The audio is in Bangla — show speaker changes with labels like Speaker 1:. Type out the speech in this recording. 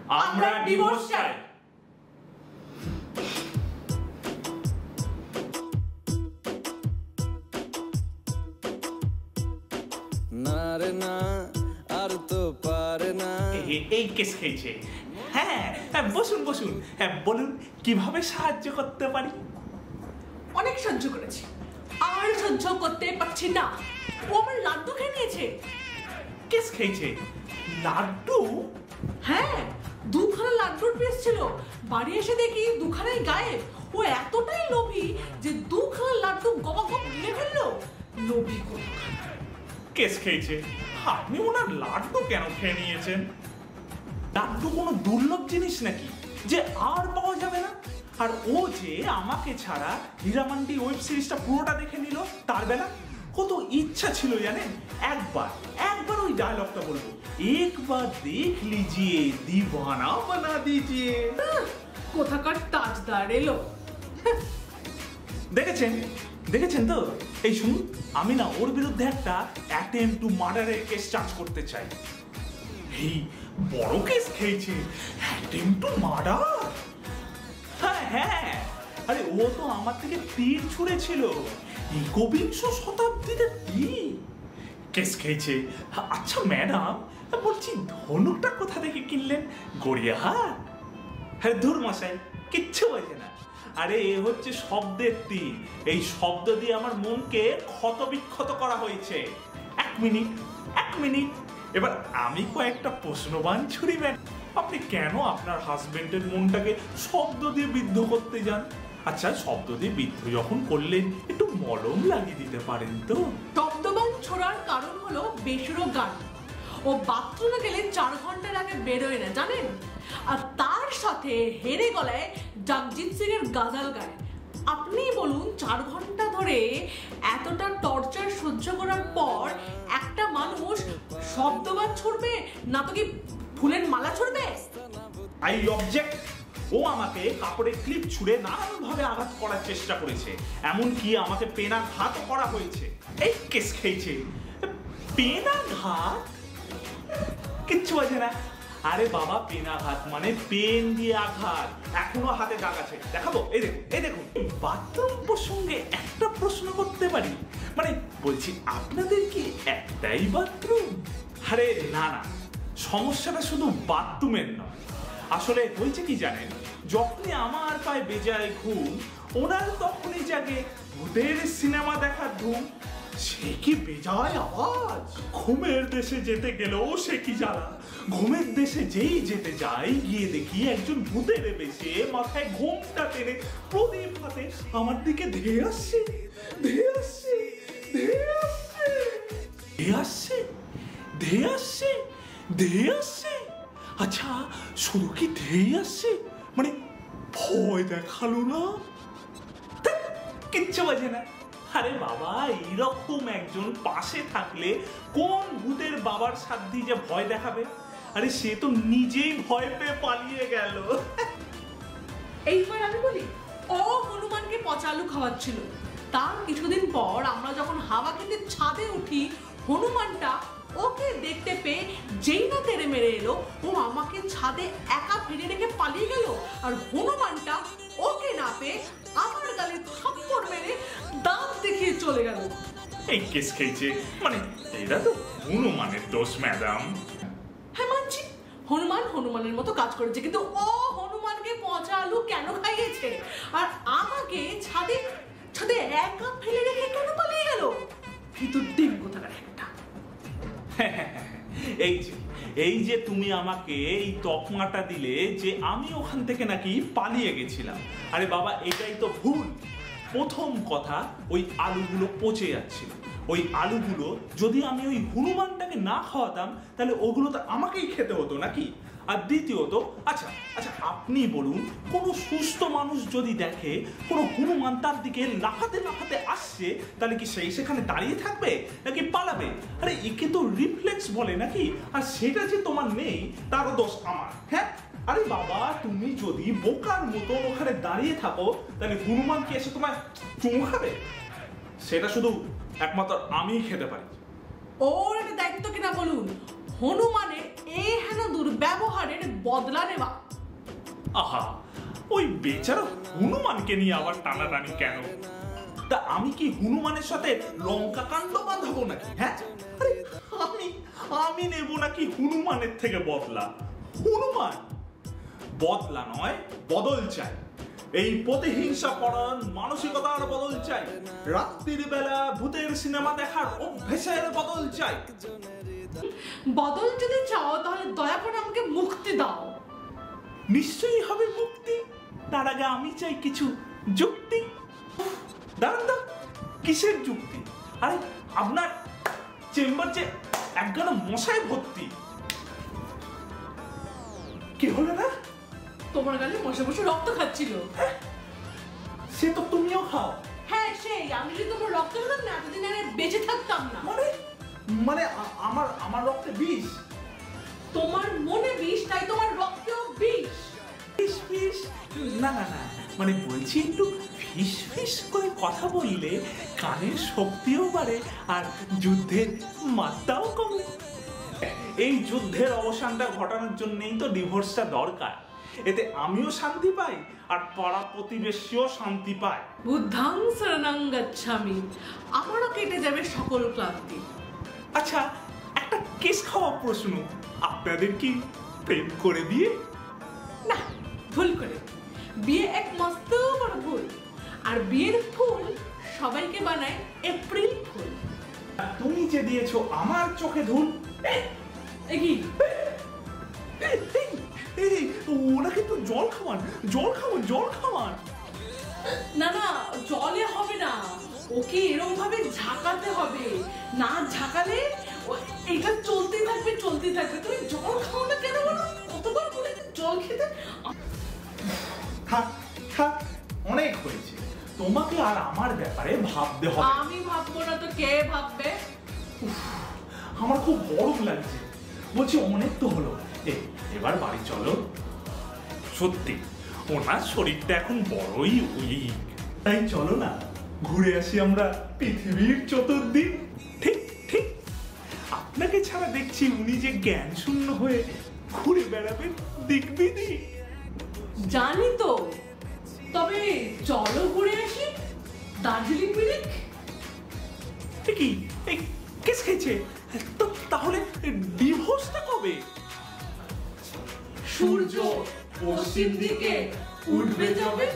Speaker 1: আমরা ডিভোর্স চাই।
Speaker 2: না রে না, আর তো পারে না।
Speaker 1: এই কেস খেয়েছে। হ্যাঁ বসুন বসুন, বলুন কিভাবে সাহায্য করতে পারি।
Speaker 3: অনেক সহ্য করেছি, আর সহ্য করতে পারছি না। ও আমার লাড্ডু খেয়ে নিয়েছে।
Speaker 1: কেস খেয়েছে? লাড্ডু?
Speaker 3: হ্যাঁ, দুখানা লাড্ডুর পিস ছিল, বাড়ি এসে দেখি দুখানাই গায়েব। ও এতটাই লোভী যে দুখানা লাড্ডু গবাগব নিয়ে ফেললো। লোভী কোথাকার।
Speaker 1: কেস খেয়েছে। আপনি ওনার লাড্ডু কেন খেয়ে নিয়েছেন? লাড্ডু কোনো দুর্লভ জিনিস নাকি যে আর পাওয়া যাবে না? আর ও যে আমাকে ছাড়া হীরামান্ডি ওয়েব সিরিজটা পুরোটা দেখে নিল, তার বেলা কত ইচ্ছা ছিল জানেন, একবার ওই ডায়লগটা বলবো, একবার দেখ লিজিয়ে দিওয়ানা বানা দিজিয়ে।
Speaker 3: কোথাকার তাজদার এলো।
Speaker 1: দেখেছেন তো? এই শুনুন, আমি না ওর বিরুদ্ধে একটা অ্যাটেম্পট টু মার্ডারের কেস চার্জ করতে চাই। এই বড় কেস খেয়েছে, অ্যাটেম্পট টু মার্ডার। হ্যাঁ, আরে ও তো আমার থেকে তীর ছুঁড়েছিল, একবিংশ শতাব্দীতে তীর। কেস খেয়েছে। আচ্ছা ম্যাডাম, বলছি ধনুকটা কোথা থেকে কিনলেন? গড়িয়াহাট? হ্যাঁ ধুর মশাই, কিচ্ছু বোঝে না। আরে এ হচ্ছে শব্দের তীর, এই শব্দ দিয়ে আমার মনকে ক্ষতবিক্ষত করা হয়েছে। এক মিনিট, এবার আমি কয়েকটা প্রশ্নবান ছুরি ম্যাডাম, আপনি কেন আপনার হাজবেন্ডের মনটাকে শব্দ দিয়ে বিদ্ধ করতে যান? আচ্ছা, শব্দ দিয়ে বিদ্ধ যখন করলেন, একটু মলম লাগিয়ে দিতে পারেন তো?
Speaker 3: শব্দবান ছোড়ার কারণ হলো বেসুরো গান। ও বাথরুমে গেলে 4 ঘন্টার আগে বেরোয় না জানেন, আর তার সাথে হেরে গলায় জগজিৎ সিং এর গাজাল গায়। আপনি বলুন, 4 ঘন্টা ধরে এতটা টর্চার সহ্য করার পর একটা মানুষ শব্দবান ছুড়বে না তো কি ফুলের মালা ছুড়বে?
Speaker 1: I object. ও আমাকে কাপড়ের ক্লিপ ছুঁড়ে নানান ভাবে আঘাত করার চেষ্টা করেছে, এমনকি আমাকে পেনাঘাতও করা হয়েছে। এই কেস খেয়েছে। পেনাঘাত? কিচ্ছু বোঝে না। আরে বাবা, পেনাঘাত মানে পেন দিয়ে আঘাত। এখনো হাতে দাগ আছে, দেখাবো? এই দেখুন। বাথরুম প্রসঙ্গে একটা প্রশ্ন করতে পারি? মানে বলছি, আপনাদের কি একটাই বাথরুম? আরে না, সমস্যাটা শুধু বাথরুমের নয়। আসলে হয়েছে কি জানেন, যখনই আমার পায়ে বেজায় ঘুম, ওনার তখনই জাগে ভূতের সিনেমা দেখার ধুম। সে কি বেজায় আওয়াজ! ঘুমের দেশে যেতে গেলেও সে কি জ্বালা। ঘুমের দেশে যেই যেতে যাই, গিয়ে দেখি একজন ভূতের বেশে মাথায় ঘোমটা টেনে প্রদীপ হাতে আমার দিকে ধেয়ে আসছে। আচ্ছা, শুধু কি ধেয়ে আসছে, মানে ভয় দেখালো না? কিচ্ছু বোঝে না। আরে বাবা, এইরকম একজন পাশে থাকলে কোন ভূতের বাবার সাধ্যি যে ভয় দেখাবে? আরে সে তো নিজেই ভয় পেয়ে পালিয়ে গেল।
Speaker 3: এইবার আমি বলি, ও হনুমানকে পচা আলু খাওয়াচ্ছিল। তার কিছুদিন পর আমরা যখন হাওয়া খেতে ছাদে উঠি, হনুমানটা ওকে দেখতে পেয়ে যেই না তেড়ে মেরে এলো, ও আমাকে ছাদে একা ফেলে রেখে পালিয়ে গেল। আর হনুমানটা ওকে না পেয়ে আমার গালে থাপ্পড় মেরে দাঁত দেখিয়ে চলে গেল।
Speaker 1: এই কেস খেয়েছে মানে এটা তো হনুমানের দোষ ম্যাডাম।
Speaker 3: হ্যাঁ মানছি, হনুমানের মতো কাজ করেছে, কিন্তু ও হনুমানকে পচা আলু কেন খাইয়েছে আর আমাকে ছাদে একা ফেলে রেখে কেন পালিয়ে গেল? ভিতর ডিম কোথাকার একটা।
Speaker 1: এই যে তুমি আমাকে এই তকমাটা দিলে যে আমি ওখান থেকে নাকি পালিয়ে গেছিলাম। আরে বাবা, এটাই তো ভুল। প্রথম কথা, ওই আলুগুলো পচে যাচ্ছিল। ওই আলুগুলো যদি আমি ওই হনুমানটাকে না খাওয়াতাম, তাহলে ওগুলো তো আমাকেই খেতে হতো নাকি? আর দ্বিতীয়ত, আচ্ছা আপনি বলুন, কোনো সুস্থ মানুষ যদি দেখে কোনো হনুমান তার দিকে লাফাতে আসছে, তাহলে কি সেই সেখানে দাঁড়িয়ে থাকবে নাকি পালাবে? আরে একে তো রিফ্লেক্স বলে নাকি? আর সেটা যে তোমার নেই, তারও দোষ আমার। হ্যাঁ, আরে বাবা, তুমি যদি বোকার মতো ওখানে দাঁড়িয়ে থাকো, তাহলে হনুমান কি এসে তোমায় চুমু খাবে? সেটা শুধু একমাত্র আমিই খেতে পারি।
Speaker 3: ওর একটা দায়িত্ব কিনা বলুন। হনুমানের হেন দুর্ব্যবহারের বদলা নেওয়া।
Speaker 1: আহা, ওই বেচারা হনুমানকে নিয়ে আবার টানাটানি কেন? তা আমি কি হনুমানের সাথে লঙ্কা কাণ্ড বাঁধাবো নাকি? হ্যাঁ, আরে আমি নেব নাকি হনুমানের থেকে বদলা? হনুমান বদলা নয়, বদল চাই। এই প্রতিহিংসা পরায়ণ মানসিকতার বদল চাই। রাত্রির বেলা ভূতের সিনেমা দেখার অভ্যেসের বদল চাই।
Speaker 3: বদল যদি চাও তাহলে দয়া করে আমাকে মুক্তি দাও।
Speaker 1: নিশ্চয়ই হবে মুক্তি, তার আগে আমি চাই কিছু যুক্তি। দাঁড়ান, কিসের যুক্তি? আরে আপনার চেম্বার যে একগানা মশায় ভর্তি। কি হলো না?
Speaker 3: তোমার গালে বসে বসে রক্ত খাচ্ছিল।
Speaker 1: সে তো তুমিও খাও।
Speaker 3: হ্যাঁ সেই, আমি যদি তোমার রক্ত খেতাম না এতদিন আর বেঁচে থাকতাম না।
Speaker 1: মানে আমার রক্তে বিষ?
Speaker 3: তোমার মনে বিষ, তাই তোমার রক্তেও বিষ।
Speaker 1: ফিস ফিস না, মানে বলছি একটু ফিস ফিস করে কথা বললে কানের শক্তিও বাড়ে আর যুদ্ধের মাত্রাও কমে। এই যুদ্ধের অবসানটা ঘটানোর জন্যই তো ডিভোর্সটা দরকার। এতে আমিও শান্তি পাই আর পাড়া প্রতিবেশীও শান্তি পায়।
Speaker 3: বুদ্ধাং শরণং গচ্ছামি, আমারও কেটে যাবে সকল ক্লান্তি।
Speaker 1: আচ্ছা, একটা কেস খাওয়া প্রশ্ন, আপনাদের কি প্রেম করে বিয়ে?
Speaker 3: না, ভুল করে। বিয়ে এক মস্ত বড় ভুল, আর বিয়ের ফুল সবাইকে বানায় এপ্রিল ফুল।
Speaker 1: তুমি যে দিয়েছো আমার চোখে ধুল। ওনাকে তো জল খাওয়ান।
Speaker 3: না, জলে হবে না, ওকে এরকম ভাবে ঝাঁকাতে হবে। না ঝাঁকালে এটা চলতেই থাকবে। তুমি জল খাও না কেন বলো? কতবার বলে জল খেতে।
Speaker 1: থাক, অনেক হয়েছে। তোমাকে আর আমার ব্যাপারে ভাবতে হবে।
Speaker 3: আমি ভাববো না তো কে ভাববে?
Speaker 1: আমার খুব গরম লাগছে। বলছি অনেক তো হলো, এবার বাড়ি চলো। সত্যি ওনার শরীরটা এখন বড়ই উইক, তাই চলো না ঘুরে আসি আমরা পৃথিবীর চতুর্দিক। ঠিক আপনাকে ছাড়া দেখছি উনি যে জ্ঞান শূন্য হয়ে ঘুরে বেড়াবেন দিক বিদিক।
Speaker 3: জানি তো, তবে চলো ঘুরে আসি দার্জিলিং মিরিক।
Speaker 1: কি এই কেস খেয়েছে তো? তাহলে ডিভোর্সটা কবে?
Speaker 3: সূর্য পশ্চিম দিকে উঠবে যাবে।